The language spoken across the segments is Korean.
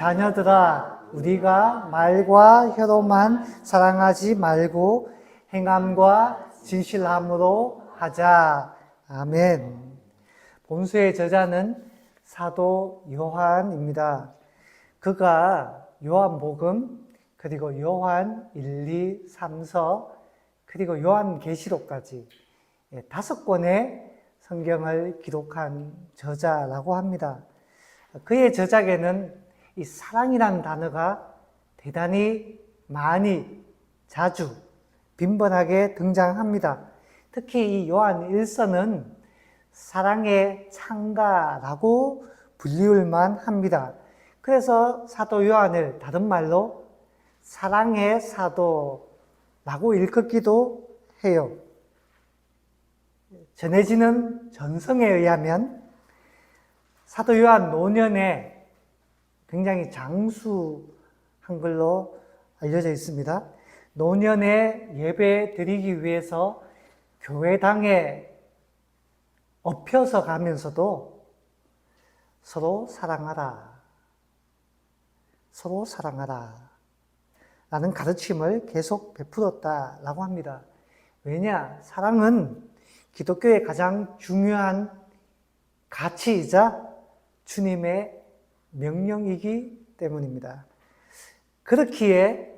자녀들아, 우리가 말과 혀로만 사랑하지 말고 행함과 진실함으로 하자. 아멘. 본서의 저자는 사도 요한입니다. 그가 요한복음, 그리고 요한 1, 2, 3서, 그리고 요한계시록까지 5권의 성경을 기록한 저자라고 합니다. 그의 저작에는 이 사랑이라는 단어가 대단히 많이, 자주, 빈번하게 등장합니다. 특히 이 요한 1서는 사랑의 창가라고 불리울만 합니다. 그래서 사도 요한을 다른 말로 사랑의 사도라고 일컫기도 해요. 전해지는 전성에 의하면 사도 요한 노년에 굉장히 장수한 걸로 알려져 있습니다. 노년에 예배 드리기 위해서 교회당에 엎혀서 가면서도 서로 사랑하라, 서로 사랑하라 라는 가르침을 계속 베풀었다라고 합니다. 왜냐? 사랑은 기독교의 가장 중요한 가치이자 주님의 명령이기 때문입니다. 그렇기에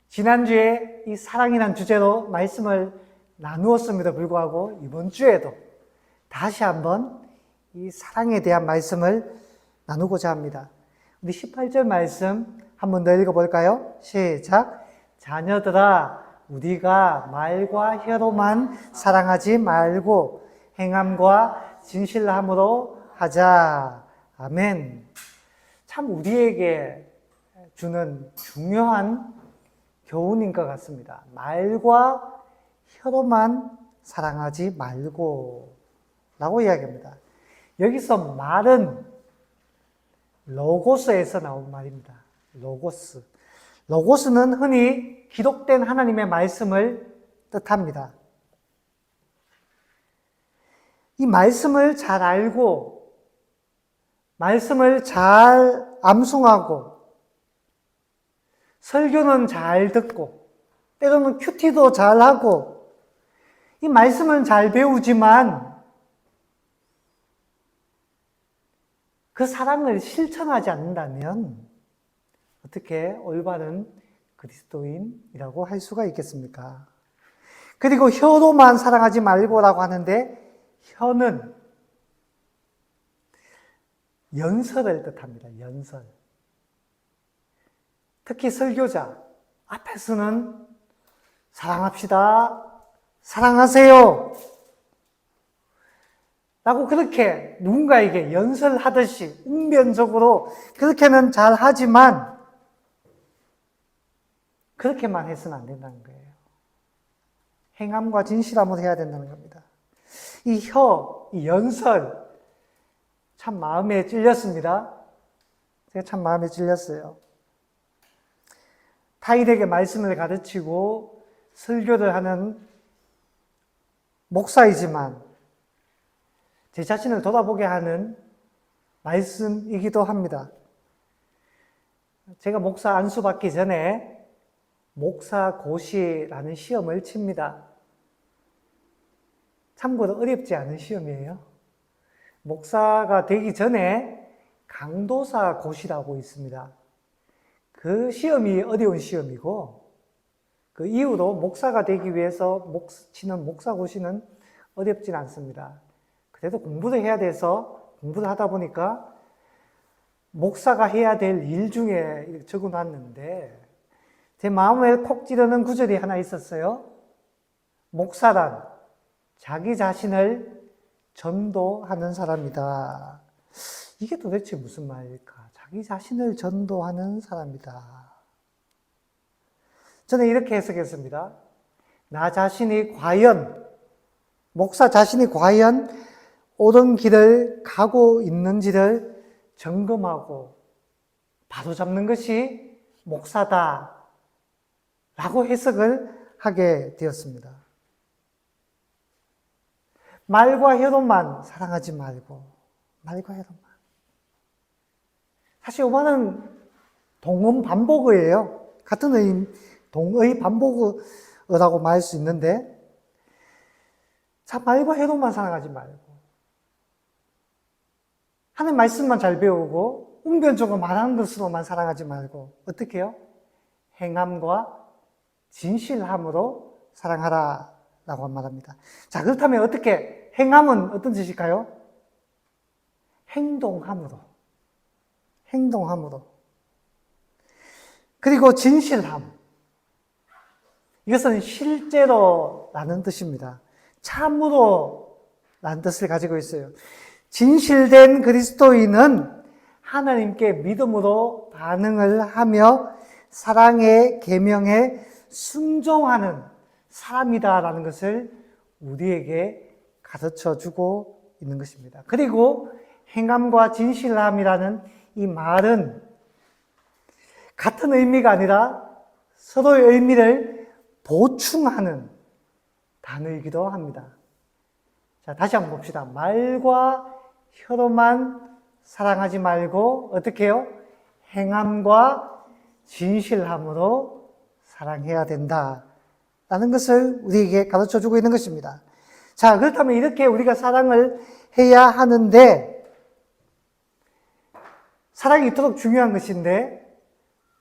지난주에 이 사랑이란 주제로 말씀을 나누었음에도 불구하고 이번 주에도 다시 한번 이 사랑에 대한 말씀을 나누고자 합니다. 우리 18절 말씀 한번 더 읽어볼까요? 시작! 자녀들아, 우리가 말과 혀로만 사랑하지 말고 행함과 진실함으로 하자. 아멘. 참 우리에게 주는 중요한 교훈인 것 같습니다. 말과 혀로만 사랑하지 말고 라고 이야기합니다. 여기서 말은 로고스에서 나온 말입니다. 로고스. 로고스는 흔히 기록된 하나님의 말씀을 뜻합니다. 이 말씀을 잘 알고 말씀을 잘 암송하고 설교는 잘 듣고 때로는 큐티도 잘하고 이 말씀은 잘 배우지만 그 사랑을 실천하지 않는다면 어떻게 올바른 그리스도인이라고 할 수가 있겠습니까? 그리고 혀로만 사랑하지 말고라고 하는데 혀는 연설을 뜻합니다. 연설. 특히 설교자 앞에서는 사랑합시다, 사랑하세요 라고 그렇게 누군가에게 연설하듯이 웅변적으로 그렇게는 잘 하지만 그렇게만 해서는 안 된다는 거예요. 행함과 진실함으로 해야 된다는 겁니다. 이 혀, 이 연설 참 마음에 찔렸습니다. 제가 참 마음에 찔렸어요. 타인에게 말씀을 가르치고 설교를 하는 목사이지만 제 자신을 돌아보게 하는 말씀이기도 합니다. 제가 목사 안수 받기 전에 목사고시라는 시험을 칩니다. 참고로 어렵지 않은 시험이에요. 목사가 되기 전에 강도사 고시라고 있습니다. 그 시험이 어려운 시험이고 그 이후로 목사가 되기 위해서 치는 목사고시는 어렵진 않습니다. 그래도 공부를 해야 돼서 공부를 하다 보니까 목사가 해야 될 일 중에 적어놨는데 제 마음에 콕 찌르는 구절이 하나 있었어요. 목사란 자기 자신을 전도하는 사람이다. 이게 도대체 무슨 말일까? 자기 자신을 전도하는 사람이다. 저는 이렇게 해석했습니다. 나 자신이 과연, 목사 자신이 과연 옳은 길을 가고 있는지를 점검하고 바로잡는 것이 목사다 라고 해석을 하게 되었습니다. 말과 혀로만 사랑하지 말고 말과 혀로만. 사실 요만한 동음 반복어예요. 같은 의, 동의 반복어라고 말할 수 있는데, 자, 말과 행동만 사랑하지 말고, 하나님 말씀만 잘 배우고, 웅변적으로 말하는 것으로만 사랑하지 말고, 어떻게 해요? 행함과 진실함으로 사랑하라 라고 말합니다. 자, 그렇다면 어떻게, 행함은 어떤 뜻일까요? 행동함으로. 행동함으로. 그리고 진실함. 이것은 실제로 라는 뜻입니다. 참으로 라는 뜻을 가지고 있어요. 진실된 그리스도인은 하나님께 믿음으로 반응을 하며 사랑의 계명에 순종하는 사람이다라는 것을 우리에게 가르쳐 주고 있는 것입니다. 그리고 행함과 진실함이라는 이 말은 같은 의미가 아니라 서로의 의미를 보충하는 단어이기도 합니다. 자, 다시 한번 봅시다. 말과 혀로만 사랑하지 말고 어떻게 해요? 행함과 진실함으로 사랑해야 된다라는 것을 우리에게 가르쳐주고 있는 것입니다. 자, 그렇다면 이렇게 우리가 사랑을 해야 하는데, 사랑이 있도록 중요한 것인데,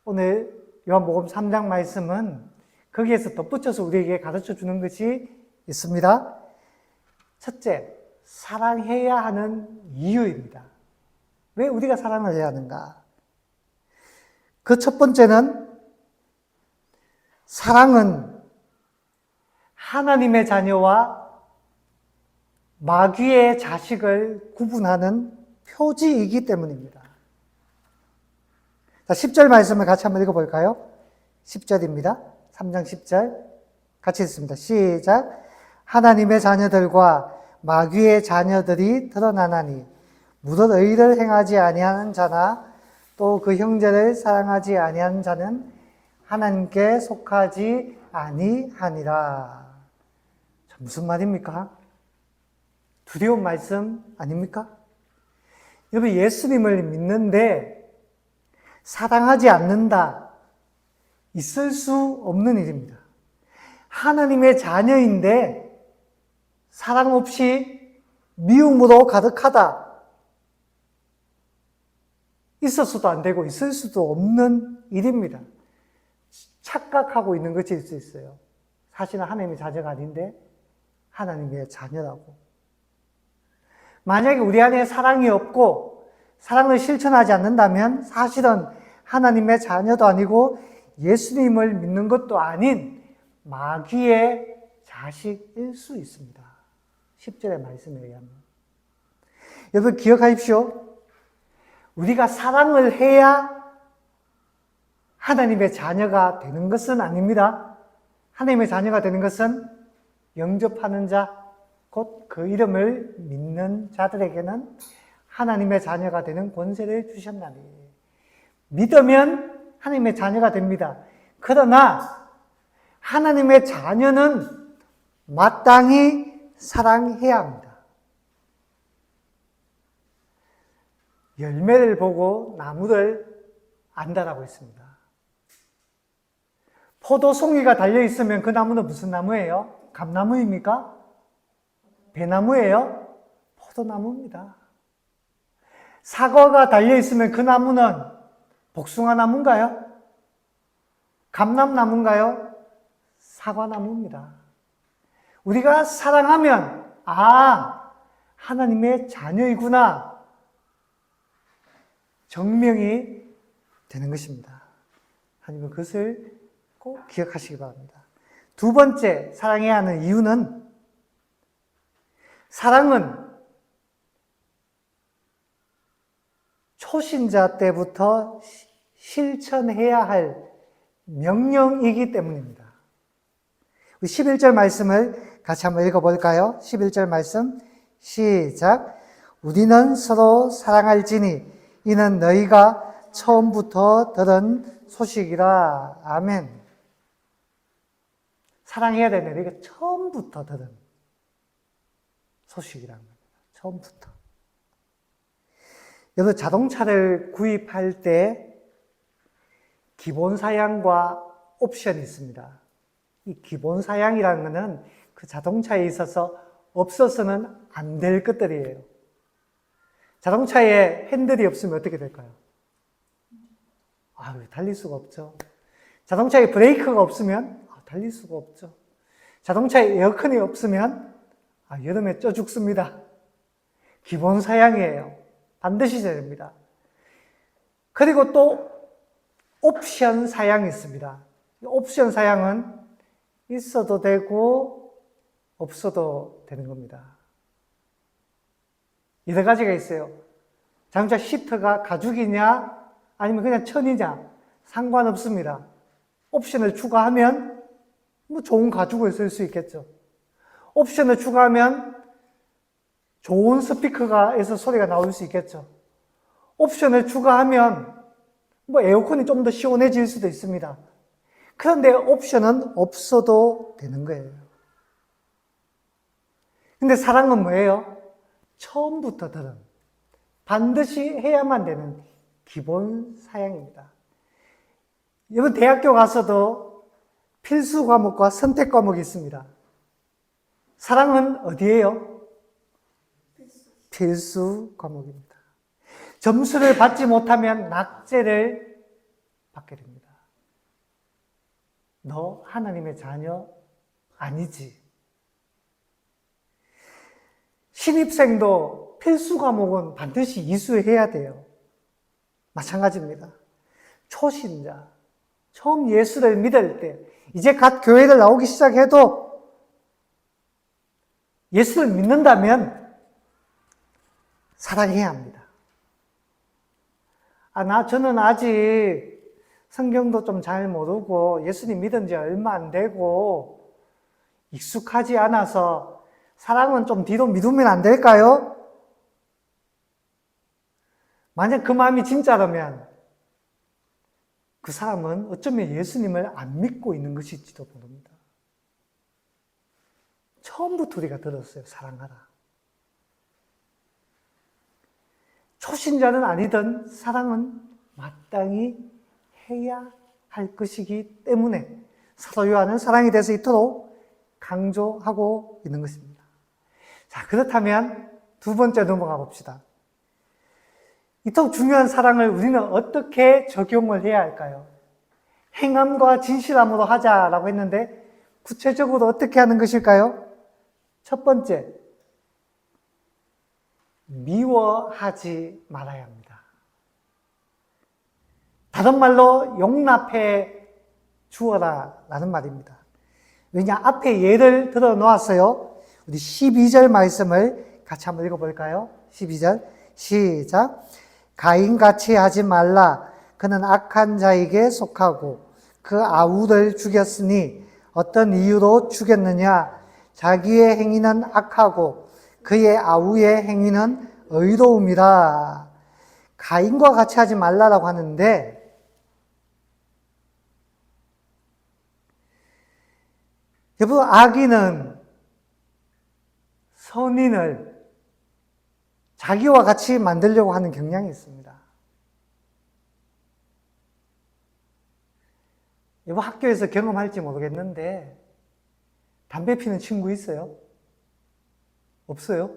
오늘 요한복음 3장 말씀은 거기에서 덧붙여서 우리에게 가르쳐주는 것이 있습니다. 첫째, 사랑해야 하는 이유입니다. 왜 우리가 사랑을 해야 하는가? 그 첫 번째는 사랑은 하나님의 자녀와 마귀의 자식을 구분하는 표지이기 때문입니다. 자, 10절 말씀을 같이 한번 읽어볼까요? 10절입니다. 3장 10절 같이 읽습니다. 시작. 하나님의 자녀들과 마귀의 자녀들이 드러나나니 무릇 의를 행하지 아니하는 자나 또 그 형제를 사랑하지 아니하는 자는 하나님께 속하지 아니하니라. 자, 무슨 말입니까? 두려운 말씀 아닙니까? 여러분, 예수님을 믿는데 사랑하지 않는다, 있을 수 없는 일입니다. 하나님의 자녀인데 사랑 없이 미움으로 가득하다, 있었어도 안 되고 있을 수도 없는 일입니다. 착각하고 있는 것일 수 있어요. 사실은 하나님의 자녀가 아닌데 하나님의 자녀라고. 만약에 우리 안에 사랑이 없고 사랑을 실천하지 않는다면 사실은 하나님의 자녀도 아니고 예수님을 믿는 것도 아닌 마귀의 자식일 수 있습니다. 10절의 말씀에 의하면. 여러분 기억하십시오. 우리가 사랑을 해야 하나님의 자녀가 되는 것은 아닙니다. 하나님의 자녀가 되는 것은 영접하는 자, 곧 그 이름을 믿는 자들에게는 하나님의 자녀가 되는 권세를 주셨나니. 믿으면 하나님의 자녀가 됩니다. 그러나 하나님의 자녀는 마땅히 사랑해야 합니다. 열매를 보고 나무를 안다라고 했습니다. 포도송이가 달려있으면 그 나무는 무슨 나무예요? 감나무입니까? 배나무예요? 포도나무입니다. 사과가 달려있으면 그 나무는 복숭아 나무인가요? 감람나무인가요? 사과나무입니다. 우리가 사랑하면 하나님의 자녀이구나 정명이 되는 것입니다. 하나님은 그것을 꼭 기억하시기 바랍니다. 두 번째 사랑해야 하는 이유는 사랑은 초신자 때부터 실천해야 할 명령이기 때문입니다. 11절 말씀을 같이 한번 읽어볼까요? 11절 말씀 시작. 우리는 서로 사랑할지니 이는 너희가 처음부터 들은 소식이라. 아멘. 사랑해야 되는 너희가 처음부터 들은 소식이라는 겁니다. 처음부터. 여러분 자동차를 구입할 때 기본 사양과 옵션이 있습니다. 이 기본 사양이라는 것은 그 자동차에 있어서 없어서는 안 될 것들이에요. 자동차에 핸들이 없으면 어떻게 될까요? 달릴 수가 없죠. 자동차에 브레이크가 없으면 달릴 수가 없죠. 자동차에 에어컨이 없으면 여름에 쪄 죽습니다. 기본 사양이에요. 반드시 있어야 됩니다. 그리고 또 옵션 사양이 있습니다. 옵션 사양은 있어도 되고 없어도 되는 겁니다. 여러 가지가 있어요. 자동차 시트가 가죽이냐 아니면 그냥 천이냐 상관없습니다. 옵션을 추가하면 좋은 가죽을 쓸 수 있겠죠. 옵션을 추가하면 좋은 스피커에서 소리가 나올 수 있겠죠. 옵션을 추가하면 에어컨이 좀 더 시원해질 수도 있습니다. 그런데 옵션은 없어도 되는 거예요. 근데 사랑은 뭐예요? 처음부터 들은 반드시 해야만 되는 기본 사양입니다. 여러분 대학교 가서도 필수 과목과 선택 과목이 있습니다. 사랑은 어디예요? 필수 과목입니다. 점수를 받지 못하면 낙제를 받게 됩니다. 너 하나님의 자녀 아니지. 신입생도 필수 과목은 반드시 이수해야 돼요. 마찬가지입니다. 초신자, 처음 예수를 믿을 때, 이제 갓 교회를 나오기 시작해도 예수를 믿는다면 사랑해야 합니다. 저는 아직 성경도 좀 잘 모르고 예수님 믿은 지 얼마 안 되고 익숙하지 않아서 사랑은 좀 뒤로 미루면 안 될까요? 만약 그 마음이 진짜라면 그 사람은 어쩌면 예수님을 안 믿고 있는 것일지도 모릅니다. 처음부터 우리가 들었어요. 사랑하라. 초신자는 아니든 사랑은 마땅히 해야 할 것이기 때문에 사도 요한은 사랑에 대해서 이토록 강조하고 있는 것입니다. 자, 그렇다면 두 번째 넘어가 봅시다. 이토록 중요한 사랑을 우리는 어떻게 적용을 해야 할까요? 행함과 진실함으로 하자라고 했는데 구체적으로 어떻게 하는 것일까요? 첫 번째, 미워하지 말아야 합니다. 다른 말로 용납해 주어라 라는 말입니다. 왜냐, 앞에 예를 들어 놓았어요. 우리 12절 말씀을 같이 한번 읽어볼까요? 12절 시작. 가인같이 하지 말라. 그는 악한 자에게 속하고 그 아우를 죽였으니 어떤 이유로 죽였느냐? 자기의 행위는 악하고 그의 아우의 행위는 의로움이라. 가인과 같이 하지 말라라고 하는데 여러분, 악인은 선인을 자기와 같이 만들려고 하는 경향이 있습니다. 여러분, 학교에서 경험할지 모르겠는데 담배 피는 친구 있어요? 없어요?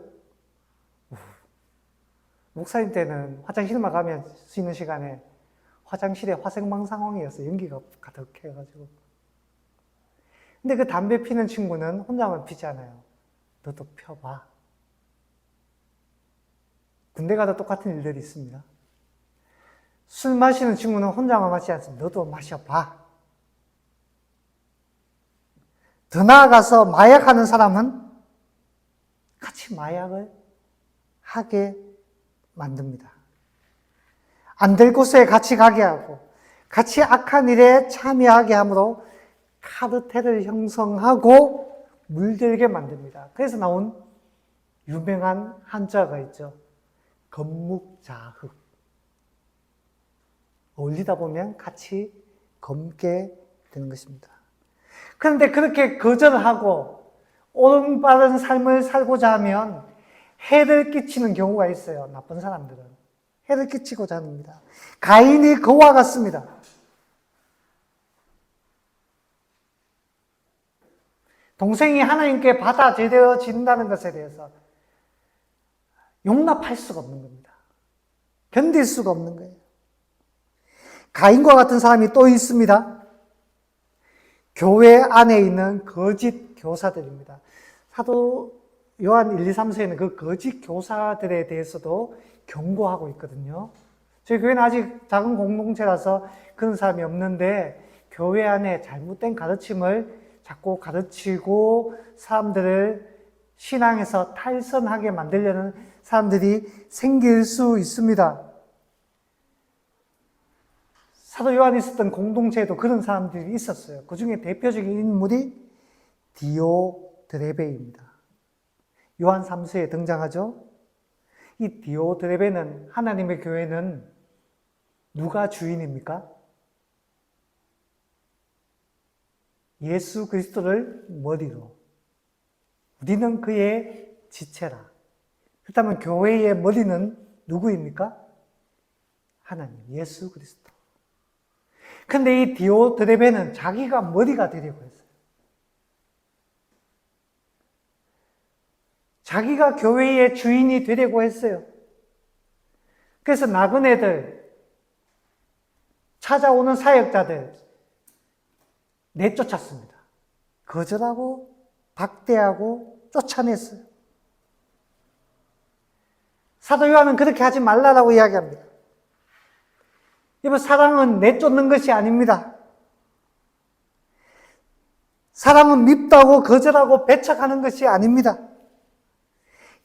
목사님 때는 화장실만 가면 쉬는 시간에 화장실에 화생방 상황이었어요. 연기가 가득해가지고. 근데 그 담배 피는 친구는 혼자만 피잖아요. 너도 펴봐. 군대 가도 똑같은 일들이 있습니다. 술 마시는 친구는 혼자만 마시지 않습니다. 너도 마셔봐. 더 나아가서 마약하는 사람은 같이 마약을 하게 만듭니다. 안 될 곳에 같이 가게 하고 같이 악한 일에 참여하게 함으로 카르텔을 형성하고 물들게 만듭니다. 그래서 나온 유명한 한자가 있죠. 검묵자흑. 어울리다 보면 같이 검게 되는 것입니다. 그런데 그렇게 거절하고 올바른 삶을 살고자 하면 해를 끼치는 경우가 있어요. 나쁜 사람들은. 해를 끼치고자 합니다. 가인이 그와 같습니다. 동생이 하나님께 받아들여진다는 것에 대해서 용납할 수가 없는 겁니다. 견딜 수가 없는 거예요. 가인과 같은 사람이 또 있습니다. 교회 안에 있는 거짓 교사들입니다. 사도 요한 1, 2, 3서에는 그 거짓 교사들에 대해서도 경고하고 있거든요. 저희 교회는 아직 작은 공동체라서 그런 사람이 없는데 교회 안에 잘못된 가르침을 자꾸 가르치고 사람들을 신앙에서 탈선하게 만들려는 사람들이 생길 수 있습니다. 사도 요한이 있었던 공동체에도 그런 사람들이 있었어요. 그 중에 대표적인 인물이 디오드레베입니다. 요한 3서에 등장하죠. 이 디오드레베는 하나님의 교회는 누가 주인입니까? 예수 그리스도를 머리로. 우리는 그의 지체라. 그렇다면 교회의 머리는 누구입니까? 하나님, 예수 그리스도. 근데 이 디오드레베는 자기가 머리가 되려고 했어요. 자기가 교회의 주인이 되려고 했어요. 그래서 나그네들, 찾아오는 사역자들 내쫓았습니다. 거절하고 박대하고 쫓아냈어요. 사도 요한은 그렇게 하지 말라라고 이야기합니다. 여러분, 사랑은 내쫓는 것이 아닙니다. 사랑은 밉다고 거절하고 배척하는 것이 아닙니다.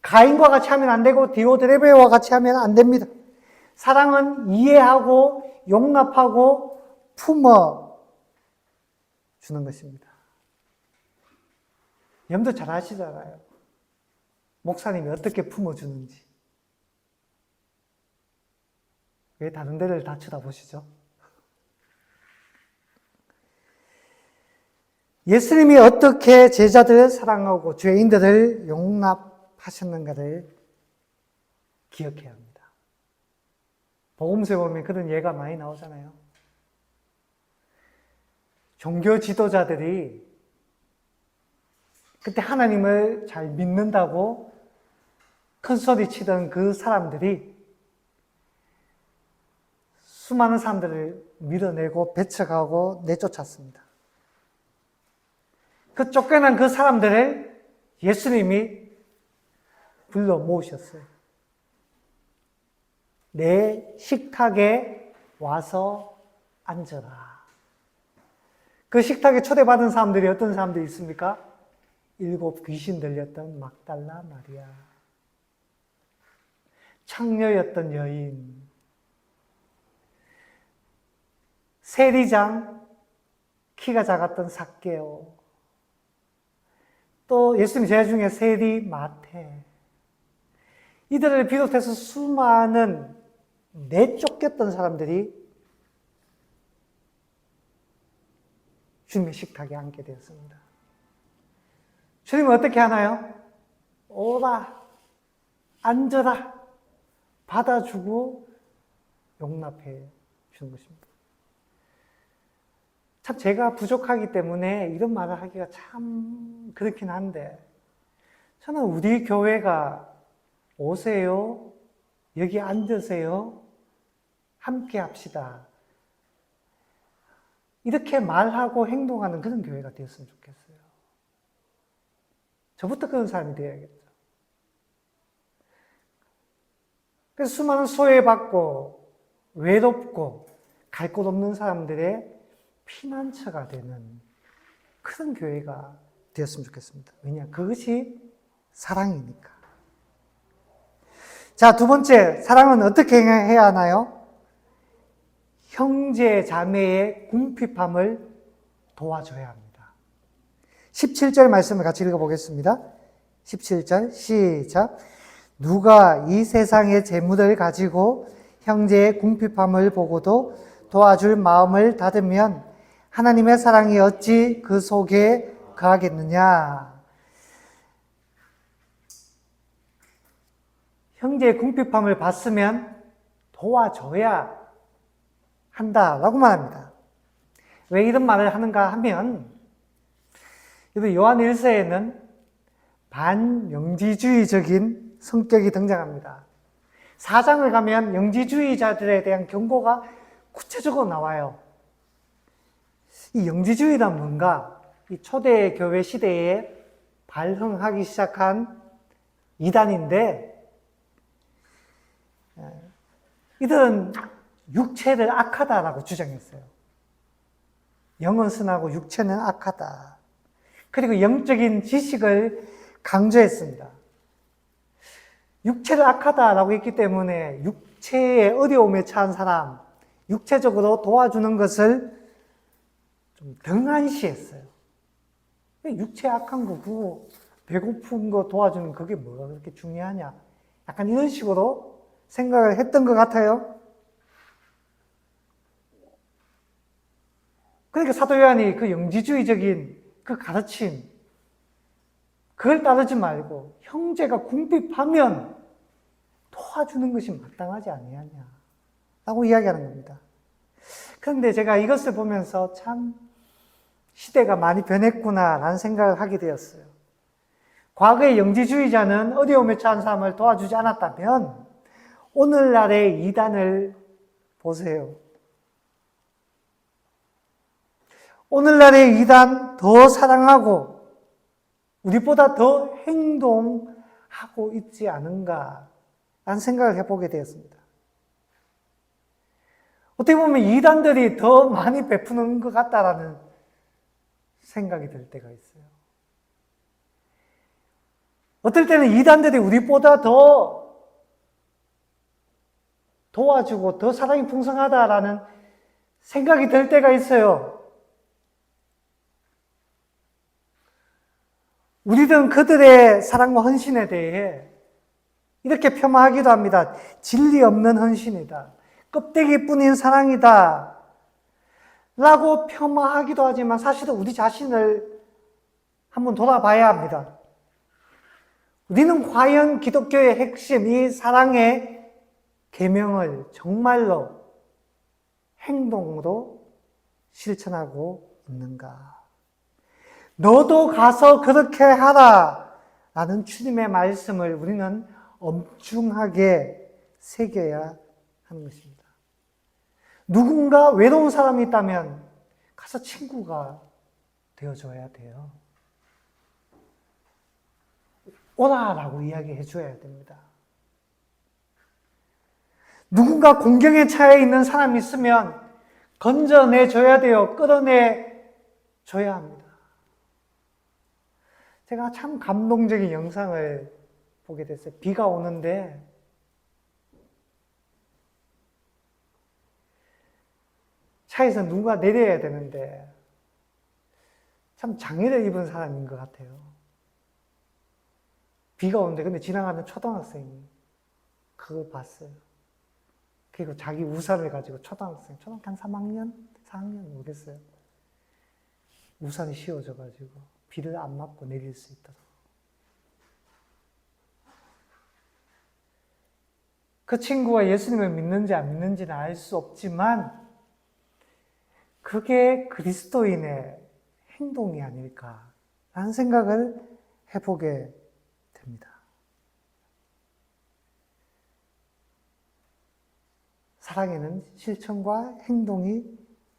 가인과 같이 하면 안 되고 디오드레베와 같이 하면 안 됩니다. 사랑은 이해하고 용납하고 품어 주는 것입니다. 여러분도 잘 아시잖아요. 목사님이 어떻게 품어주는지. 왜 다른 데를 다 쳐다보시죠? 예수님이 어떻게 제자들을 사랑하고 죄인들을 용납하셨는가를 기억해야 합니다. 복음서에 보면 그런 예가 많이 나오잖아요. 종교 지도자들이 그때 하나님을 잘 믿는다고 큰 소리 치던 그 사람들이 수많은 사람들을 밀어내고 배척하고 내쫓았습니다. 그 쫓겨난 그 사람들을 예수님이 불러 모으셨어요. 내 식탁에 와서 앉아라. 그 식탁에 초대받은 사람들이 어떤 사람들이 있습니까? 7 귀신 들렸던 막달라 마리아, 창녀였던 여인, 세리장, 키가 작았던 삭개오, 또 예수님 제자 중에 세리 마태, 이들을 비롯해서 수많은 내쫓겼던 사람들이 주님의 식탁에 앉게 되었습니다. 주님은 어떻게 하나요? 오라, 앉아라, 받아주고 용납해 주는 것입니다. 참 제가 부족하기 때문에 이런 말을 하기가 참 그렇긴 한데, 저는 우리 교회가 오세요, 여기 앉으세요, 함께 합시다, 이렇게 말하고 행동하는 그런 교회가 되었으면 좋겠어요. 저부터 그런 사람이 되어야겠죠. 그래서 수많은 소외받고 외롭고 갈 곳 없는 사람들의 피난처가 되는 그런 교회가 되었으면 좋겠습니다. 왜냐? 그것이 사랑이니까. 자, 두 번째, 사랑은 어떻게 해야 하나요? 형제 자매의 궁핍함을 도와줘야 합니다. 17절 말씀을 같이 읽어보겠습니다. 17절 시작. 누가 이 세상의 재물을 가지고 형제의 궁핍함을 보고도 도와줄 마음을 닫으면 하나님의 사랑이 어찌 그 속에 거하겠느냐. 형제의 궁핍함을 봤으면 도와줘야 한다라고 말합니다. 왜 이런 말을 하는가 하면, 여러분, 요한 1서에는 반영지주의적인 성격이 등장합니다. 4장을 가면 영지주의자들에 대한 경고가 구체적으로 나와요. 이 영지주의란 뭔가? 이 초대 교회 시대에 발흥하기 시작한 이단인데, 이들은 육체를 악하다라고 주장했어요. 영은 선하고 육체는 악하다. 그리고 영적인 지식을 강조했습니다. 육체를 악하다라고 했기 때문에 육체의 어려움에 처한 사람, 육체적으로 도와주는 것을 좀 등한시했어요. 육체 악한 거, 그거 배고픈 거 도와주는 그게 뭐가 그렇게 중요하냐. 약간 이런 식으로 생각을 했던 것 같아요. 그러니까 사도 요한이 그 영지주의적인 그 가르침, 그걸 따르지 말고 형제가 궁핍하면 도와주는 것이 마땅하지 아니하냐 라고 이야기하는 겁니다. 그런데 제가 이것을 보면서 참 시대가 많이 변했구나 라는 생각을 하게 되었어요. 과거의 영지주의자는 어려움에 처한 사람을 도와주지 않았다면 오늘날의 이단을 보세요. 오늘날의 이단 더 사랑하고 우리보다 더 행동하고 있지 않은가 라는 생각을 해보게 되었습니다. 어떻게 보면 이단들이 더 많이 베푸는 것 같다라는 생각이 들 때가 있어요. 어떨 때는 이단들이 우리보다 더 도와주고 더 사랑이 풍성하다라는 생각이 들 때가 있어요. 우리들은 그들의 사랑과 헌신에 대해 이렇게 폄하하기도 합니다. 진리 없는 헌신이다. 껍데기뿐인 사랑이다. 라고 폄하하기도 하지만 사실은 우리 자신을 한번 돌아봐야 합니다. 우리는 과연 기독교의 핵심, 이 사랑의 계명을 정말로 행동으로 실천하고 있는가? 너도 가서 그렇게 하라 라는 주님의 말씀을 우리는 엄중하게 새겨야 하는 것입니다. 누군가 외로운 사람이 있다면 가서 친구가 되어줘야 돼요. 오라라고 이야기해 줘야 됩니다. 누군가 공경에 처해 있는 사람이 있으면 건져내 줘야 돼요. 끌어내 줘야 합니다. 제가 참 감동적인 영상을 보게 됐어요. 비가 오는데 차에서 누군가 내려야 되는데 참 장애를 입은 사람인 것 같아요. 비가 오는데 근데 지나가는 초등학생이 그걸 봤어요. 그리고 자기 우산을 가지고 초등학생 한 3학년? 4학년 모르겠어요. 우산이 씌워져가지고 비를 안 맞고 내릴 수 있도록. 그 친구가 예수님을 믿는지 안 믿는지는 알 수 없지만 그게 그리스도인의 행동이 아닐까라는 생각을 해보게 됩니다. 사랑에는 실천과 행동이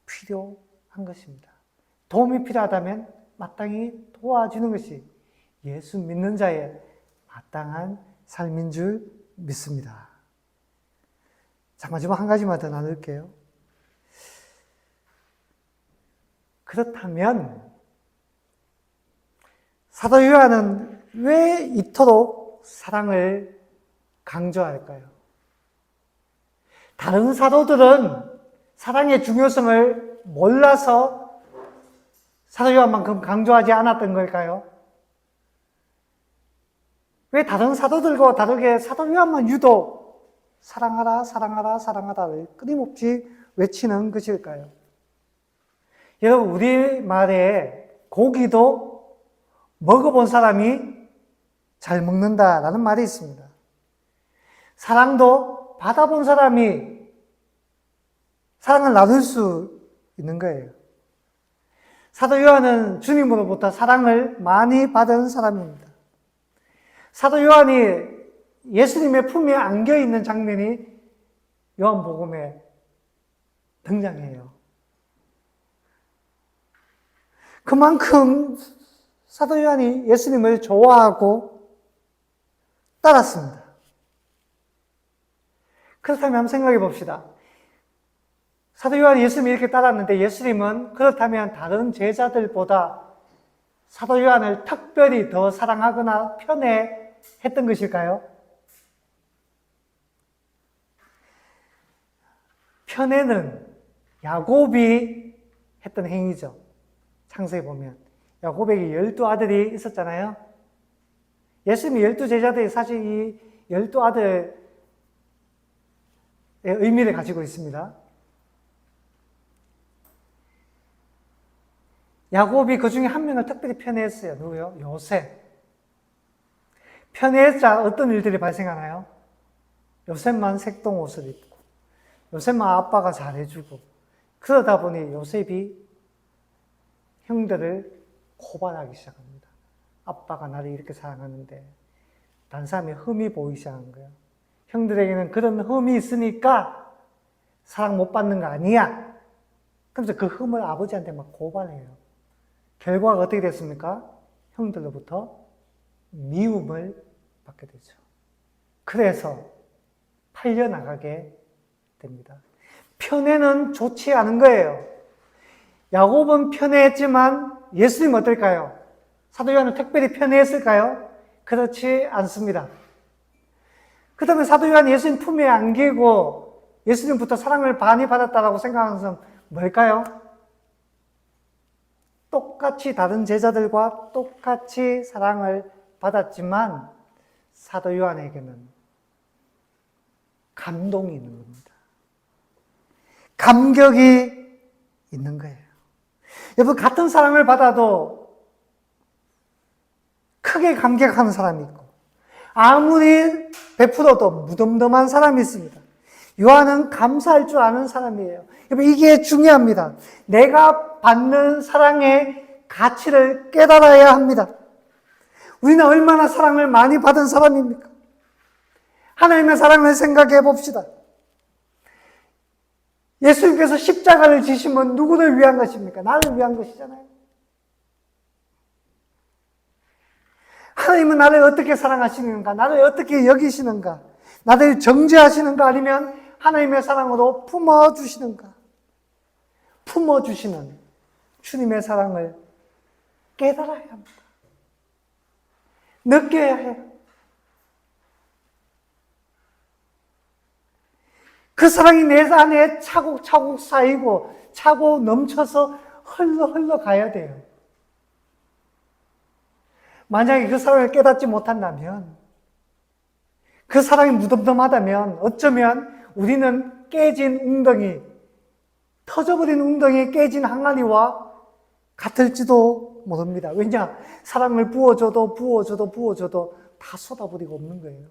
필요한 것입니다. 도움이 필요하다면 마땅히 도와주는 것이 예수 믿는 자의 마땅한 삶인 줄 믿습니다. 자, 마지막 한 가지만 더 나눌게요. 그렇다면 사도 요한은 왜 이토록 사랑을 강조할까요? 다른 사도들은 사랑의 중요성을 몰라서 사도 요한만큼 강조하지 않았던 걸까요? 왜 다른 사도들과 다르게 사도 요한만 유독 사랑하라, 사랑하라, 사랑하라를 끊임없이 외치는 것일까요? 여러분, 우리말에 고기도 먹어본 사람이 잘 먹는다라는 말이 있습니다. 사랑도 받아본 사람이 사랑을 나눌 수 있는 거예요. 사도 요한은 주님으로부터 사랑을 많이 받은 사람입니다. 사도 요한이 예수님의 품에 안겨 있는 장면이 요한복음에 등장해요. 그만큼 사도 요한이 예수님을 좋아하고 따랐습니다. 그렇다면 한번 생각해 봅시다. 사도 요한이 예수님을 이렇게 따랐는데 예수님은 그렇다면 다른 제자들보다 사도 요한을 특별히 더 사랑하거나 편애했던 것일까요? 편애는 야곱이 했던 행위죠. 창세기 보면 야곱에게 12아들이 있었잖아요. 예수님이 12제자들이 사실 이 12아들의 의미를 가지고 있습니다. 야곱이 그 중에 한 명을 특별히 편애했어요. 누구요? 요셉. 편애했자 어떤 일들이 발생하나요? 요셉만 색동옷을 입고 요셉만 아빠가 잘해주고 그러다 보니 요셉이 형들을 고발하기 시작합니다. 아빠가 나를 이렇게 사랑하는데 다른 사람이 흠이 보이기 시작한 거예요. 형들에게는 그런 흠이 있으니까 사랑 못 받는 거 아니야. 그래서 그 흠을 아버지한테 막 고발해요. 결과가 어떻게 됐습니까? 형들로부터 미움을 받게 되죠. 그래서 팔려나가게 됩니다. 편애는 좋지 않은 거예요. 야곱은 편애했지만 예수님 어떨까요? 사도 요한은 특별히 편애했을까요? 그렇지 않습니다. 그 다음에 사도 요한이 예수님 품에 안기고 예수님부터 사랑을 많이 받았다고 생각하는 것은 뭘까요? 똑같이 다른 제자들과 똑같이 사랑을 받았지만 사도 요한에게는 감동이 있는 겁니다. 감격이 있는 거예요. 여러분, 같은 사랑을 받아도 크게 감격하는 사람이 있고 아무리 베풀어도 무덤덤한 사람이 있습니다. 요한은 감사할 줄 아는 사람이에요. 여러분, 이게 중요합니다. 내가 받는 사랑의 가치를 깨달아야 합니다. 우리는 얼마나 사랑을 많이 받은 사람입니까? 하나님의 사랑을 생각해 봅시다. 예수님께서 십자가를 지시면 누구를 위한 것입니까? 나를 위한 것이잖아요. 하나님은 나를 어떻게 사랑하시는가? 나를 어떻게 여기시는가? 나를 정죄하시는가? 아니면 하나님의 사랑으로 품어주시는가? 품어주시는 주님의 사랑을 깨달아야 합니다. 느껴야 해요. 그 사랑이 내 안에 차곡차곡 쌓이고 차고 넘쳐서 흘러 가야 돼요. 만약에 그 사랑을 깨닫지 못한다면, 그 사랑이 무덤덤하다면 어쩌면 우리는 깨진 웅덩이, 터져버린 웅덩이에 깨진 항아리와 같을지도 모릅니다. 왜냐? 사랑을 부어줘도 다 쏟아버리고 없는 거예요.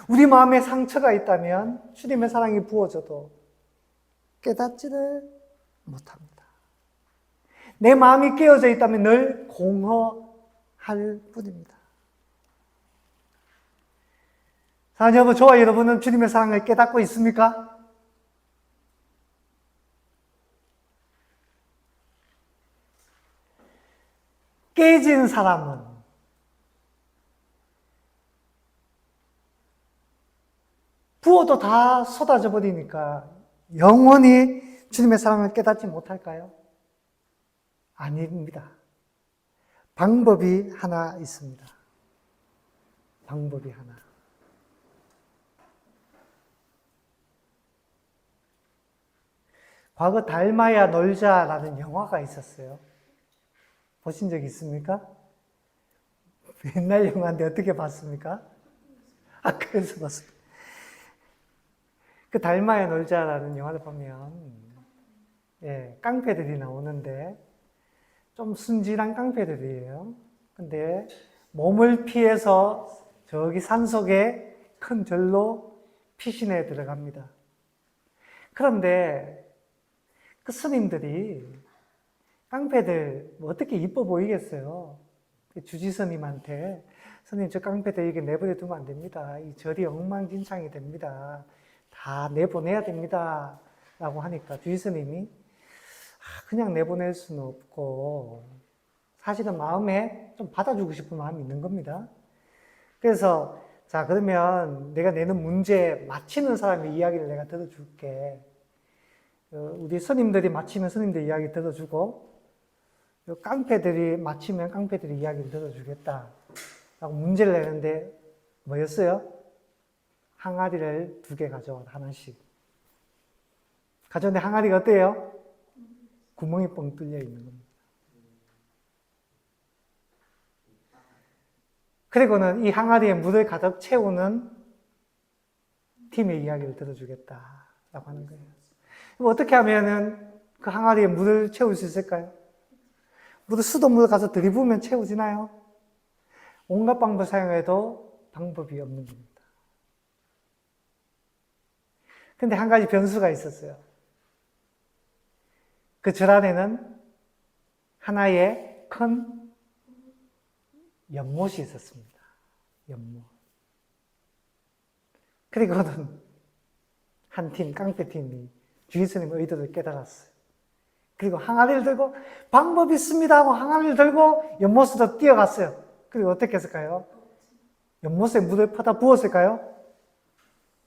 우리 마음에 상처가 있다면 주님의 사랑이 부어져도 깨닫지를 못합니다. 내 마음이 깨어져 있다면 늘 공허할 뿐입니다. 사랑하는 여러분, 저와 여러분은 주님의 사랑을 깨닫고 있습니까? 깨진 사람은 부어도 다 쏟아져 버리니까 영원히 주님의 사랑을 깨닫지 못할까요? 아닙니다. 방법이 하나 있습니다. 방법이 하나. 과거 닮아야 놀자라는 영화가 있었어요. 보신 적 있습니까? 옛날 영화인데 어떻게 봤습니까? 그래서 봤습니다. 그 닮아야 놀자라는 영화를 보면, 깡패들이 나오는데, 좀 순진한 깡패들이에요. 근데 몸을 피해서 저기 산속에 큰 절로 피신해 들어갑니다. 그런데 그 스님들이 깡패들 뭐 어떻게 이뻐 보이겠어요? 주지스님한테 스님 저 깡패들 이게 내버려 두면 안 됩니다. 이 절이 엉망진창이 됩니다. 다 내보내야 됩니다. 라고 하니까 주지스님이 그냥 내보낼 수는 없고 사실은 마음에 좀 받아주고 싶은 마음이 있는 겁니다. 그래서 자 그러면 내가 내는 문제 맞히는 사람의 이야기를 내가 들어줄게. 우리 스님들이 맞히면 스님들 이야기 들어주고 깡패들이 맞히면 깡패들이 이야기를 들어주겠다 라고 문제를 내는데 뭐였어요? 항아리를 2개 가져와 하나씩 가져왔는데 항아리가 어때요? 구멍이 뻥 뚫려 있는 겁니다. 그리고는 이 항아리에 물을 가득 채우는 팀의 이야기를 들어주겠다라고 하는 거예요. 그럼 어떻게 하면은 그 항아리에 물을 채울 수 있을까요? 수돗물을 가서 들이부으면 채워지나요? 온갖 방법을 사용해도 방법이 없는 겁니다. 근데 한 가지 변수가 있었어요. 그 절 안에는 하나의 큰 연못이 있었습니다. 연못. 그리고는 한 팀, 깡패팀이 주지스님의 의도를 깨달았어요. 그리고 항아리를 들고 방법이 있습니다 하고 항아리를 들고 연못으로 뛰어갔어요. 그리고 어떻게 했을까요? 연못에 물을 퍼다 부었을까요?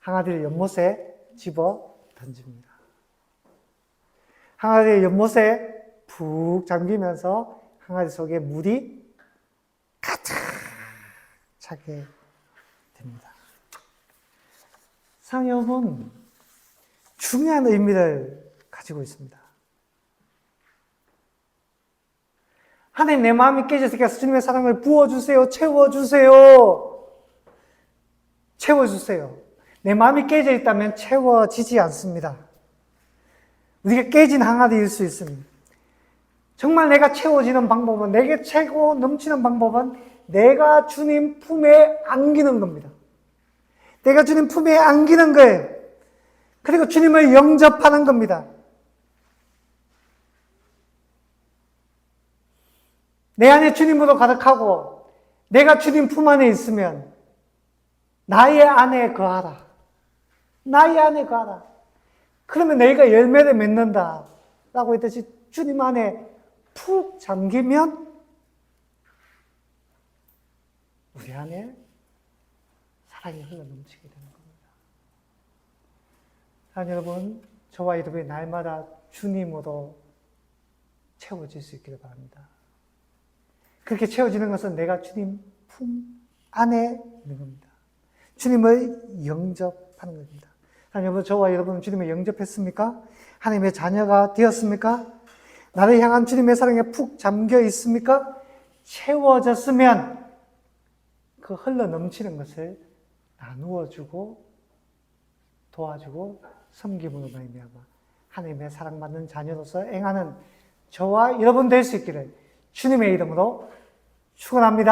항아리를 연못에 집어 던집니다. 항아리를 연못에 푹 잠기면서 항아리 속에 물이 가득 차게 됩니다. 상염은 중요한 의미를 가지고 있습니다. 하나님 내 마음이 깨졌으니까 주님의 사랑을 부어주세요. 채워주세요. 채워주세요. 내 마음이 깨져 있다면 채워지지 않습니다. 우리가 깨진 항아리일 수 있습니다. 정말 내가 채워지는 방법은, 내게 채고 넘치는 방법은 내가 주님 품에 안기는 겁니다. 내가 주님 품에 안기는 거예요. 그리고 주님을 영접하는 겁니다. 내 안에 주님으로 가득하고 내가 주님 품 안에 있으면 나의 안에 거하라. 나의 안에 거하라. 그러면 내가 열매를 맺는다 라고 했듯이 주님 안에 푹 잠기면 우리 안에 사랑이 흘러넘치게 되는 겁니다. 사랑하는 여러분, 저와 여러분이 날마다 주님으로 채워질 수 있기를 바랍니다. 그렇게 채워지는 것은 내가 주님 품 안에 있는 겁니다. 주님을 영접하는 겁니다. 여러분, 저와 여러분은 주님을 영접했습니까? 하나님의 자녀가 되었습니까? 나를 향한 주님의 사랑에 푹 잠겨 있습니까? 채워졌으면 그 흘러 넘치는 것을 나누어주고 도와주고 섬김으로 말미암아 하나님의 사랑받는 자녀로서 행하는 저와 여러분 될 수 있기를 주님의 이름으로 축원합니다.